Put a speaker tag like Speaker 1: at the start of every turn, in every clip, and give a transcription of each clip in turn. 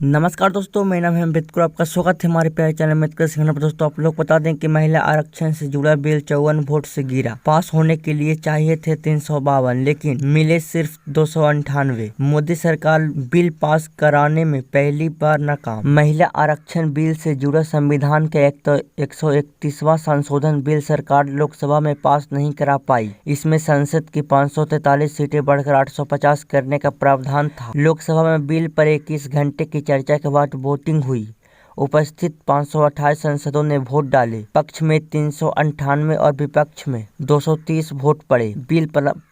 Speaker 1: नमस्कार दोस्तों, मेरा नाम है अम्बेडकर। आपका स्वागत है हमारे प्यारे चैनल अम्बेडकर सिंह पर। दोस्तों आप लोग बता दें कि महिला आरक्षण से जुड़ा बिल 54 वोट से गिरा। पास होने के लिए चाहिए थे 352, लेकिन मिले सिर्फ 298। मोदी सरकार बिल पास कराने में पहली बार नाकाम। महिला आरक्षण बिल से जुड़ा संविधान का 131वां संशोधन बिल सरकार लोकसभा में पास नहीं करा पाई। इसमें संसद की 543 सीटें बढ़कर 850 करने का प्रावधान था। लोकसभा में बिल पर 21 घंटे की चर्चा के बाद वोटिंग हुई। उपस्थित 528 सांसदों ने वोट डाले। पक्ष में 398 और विपक्ष में 230 वोट पड़े। बिल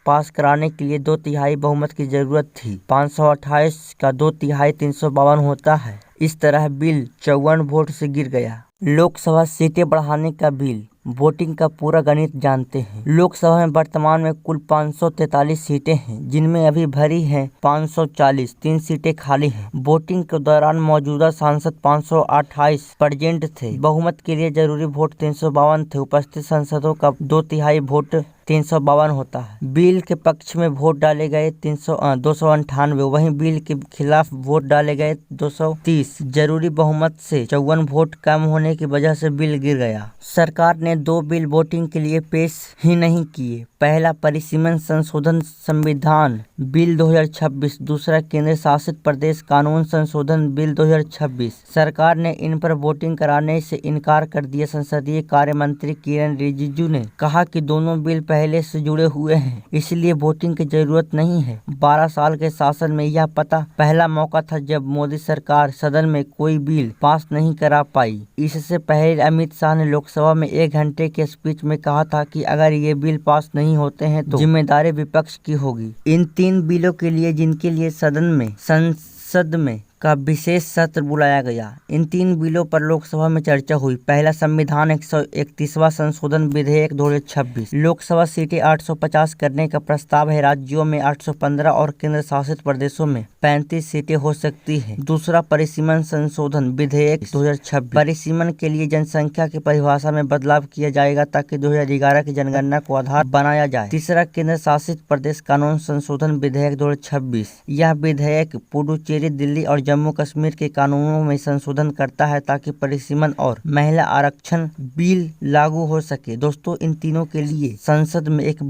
Speaker 1: पास कराने के लिए 2/3 बहुमत की जरूरत थी। 528 का 2/3 352 होता है। इस तरह बिल 54 वोट से गिर गया। लोकसभा सीटें बढ़ाने का बिल। वोटिंग का पूरा गणित जानते हैं। लोकसभा में वर्तमान में कुल 543 सीटें हैं, जिनमें अभी भरी हैं 540। 3 सीटें खाली हैं। वोटिंग के दौरान मौजूदा सांसद 528 प्रेजेंट थे। बहुमत के लिए जरूरी वोट 352 थे। उपस्थित सांसदों का 2/3 वोट 352 होता है। बिल के पक्ष में वोट डाले गए 298। वहीं बिल के खिलाफ वोट डाले गए 230। जरूरी बहुमत से 54 वोट कम होने की वजह से बिल गिर गया। सरकार ने 2 बिल वोटिंग के लिए पेश ही नहीं किए। पहला परिसीमन संशोधन संविधान बिल 2026, दूसरा केंद्र शासित प्रदेश कानून संशोधन बिल 2026। सरकार ने इन पर वोटिंग कराने से इनकार कर दिया। संसदीय कार्य मंत्री किरण रिजिजू ने कहा कि दोनों बिल पहले से जुड़े हुए हैं, इसलिए वोटिंग की जरूरत नहीं है। 12 साल के शासन में यह पहला मौका था जब मोदी सरकार सदन में कोई बिल पास नहीं करा पाई। इससे पहले अमित शाह ने लोकसभा में 1 घंटे के स्पीच में कहा था कि अगर ये बिल पास नहीं होते हैं तो जिम्मेदारी विपक्ष की होगी। इन 3 बिलों के लिए जिनके लिए संसद में का विशेष सत्र बुलाया गया। इन 3 बिलों पर लोकसभा में चर्चा हुई। पहला संविधान 131वां संशोधन विधेयक 2026। लोकसभा सीटें 850 करने का प्रस्ताव है। राज्यों में 815 और केंद्र शासित प्रदेशों में 35 सीटें हो सकती है। दूसरा परिसीमन संशोधन विधेयक 2026। परिसीमन के लिए जनसंख्या की परिभाषा में बदलाव किया जाएगा ताकि 2011 की जनगणना को आधार बनाया जाए। तीसरा केंद्र शासित प्रदेश कानून संशोधन विधेयक 2026। यह विधेयक पुडुचेरी, दिल्ली और जम्मू कश्मीर के कानूनों में संशोधन करता है ताकि परिसीमन और महिला आरक्षण बिल लागू हो सके। दोस्तों इन तीनों के लिए संसद में एक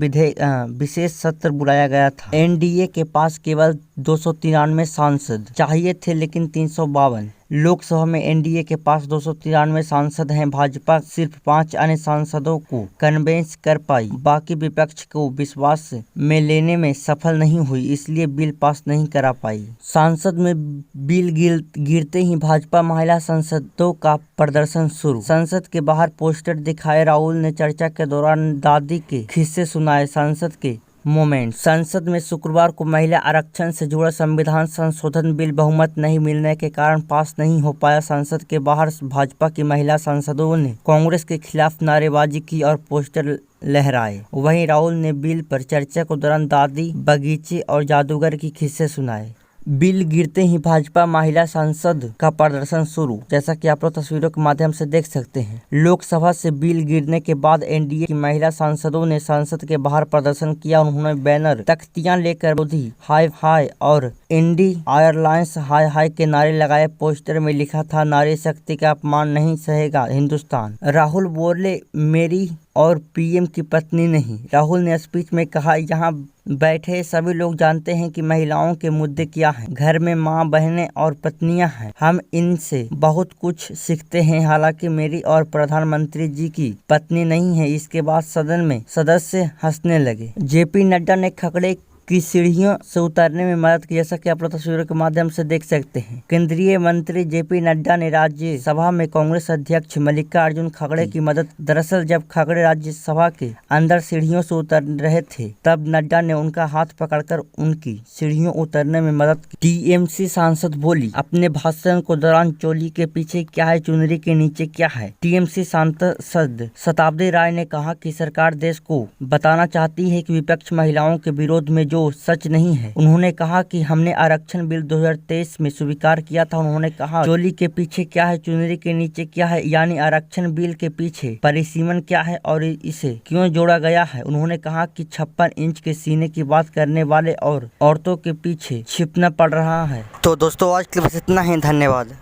Speaker 1: विशेष सत्र बुलाया गया था। एनडीए के पास केवल 293 सांसद चाहिए थे, लेकिन 352। लोकसभा में एनडीए के पास 293 सांसद हैं। भाजपा सिर्फ 5 अन्य सांसदों को कन्वेंस कर पाई। बाकी विपक्ष को विश्वास में लेने में सफल नहीं हुई, इसलिए बिल पास नहीं करा पाई। संसद में बिल गिरते ही भाजपा महिला सांसदों का प्रदर्शन शुरू। संसद के बाहर पोस्टर दिखाए। राहुल ने चर्चा के दौरान दादी के किस्से सुनाए। संसद में शुक्रवार को महिला आरक्षण से जुड़ा संविधान संशोधन बिल बहुमत नहीं मिलने के कारण पास नहीं हो पाया। संसद के बाहर भाजपा की महिला सांसदों ने कांग्रेस के खिलाफ नारेबाजी की और पोस्टर लहराए। वहीं राहुल ने बिल पर चर्चा के दौरान दादी, बगीचे और जादूगर की किस्से सुनाए। बिल गिरते ही भाजपा महिला सांसद का प्रदर्शन शुरू। जैसा कि आप लोग तस्वीरों के माध्यम से देख सकते हैं। लोकसभा से बिल गिरने के बाद एनडीए की महिला सांसदों ने संसद के बाहर प्रदर्शन किया। उन्होंने बैनर, तख्तियां लेकर मोदी हाय हाय और इंडी आयरलाइंस हाय हाय के नारे लगाए। पोस्टर में लिखा था, नारी शक्ति का अपमान नहीं सहेगा हिंदुस्तान। राहुल बोले, मेरी और पीएम की पत्नी नहीं। राहुल ने स्पीच में कहा, यहाँ बैठे सभी लोग जानते हैं कि महिलाओं के मुद्दे क्या हैं। घर में माँ, बहनें और पत्नियां हैं। हम इनसे बहुत कुछ सीखते हैं। हालांकि मेरी और प्रधानमंत्री जी की पत्नी नहीं है। इसके बाद सदन में सदस्य हंसने लगे। जेपी नड्डा ने खगड़े की सीढ़ियों से उतरने में मदद की। जैसा कि आप लोग तस्वीरों के माध्यम से देख सकते हैं। केंद्रीय मंत्री जेपी नड्डा ने राज्यसभा में कांग्रेस अध्यक्ष मल्लिकार्जुन खड़गे की मदद। दरअसल जब खड़गे राज्यसभा के अंदर सीढ़ियों से उतर रहे थे, तब नड्डा ने उनका हाथ पकड़कर उनकी सीढ़ियों उतरने में मदद की। टीएमसी सांसद बोली अपने भाषण के दौरान, चोली के पीछे क्या है, चुनरी के नीचे क्या है। टीएमसी सांसद शताब्दी राय ने कहा कि सरकार देश को बताना चाहती है कि विपक्ष महिलाओं के विरोध में जो सच नहीं है। उन्होंने कहा कि हमने आरक्षण बिल 2023 में स्वीकार किया था। उन्होंने कहा चोली के पीछे क्या है, चुनरी के नीचे क्या है, यानी आरक्षण बिल के पीछे परिसीमन क्या है और इसे क्यों जोड़ा गया है। उन्होंने कहा कि 56 इंच के सीने की बात करने वाले और औरतों के पीछे छिपना पड़ रहा है। तो दोस्तों आज के लिए बस इतना ही, धन्यवाद।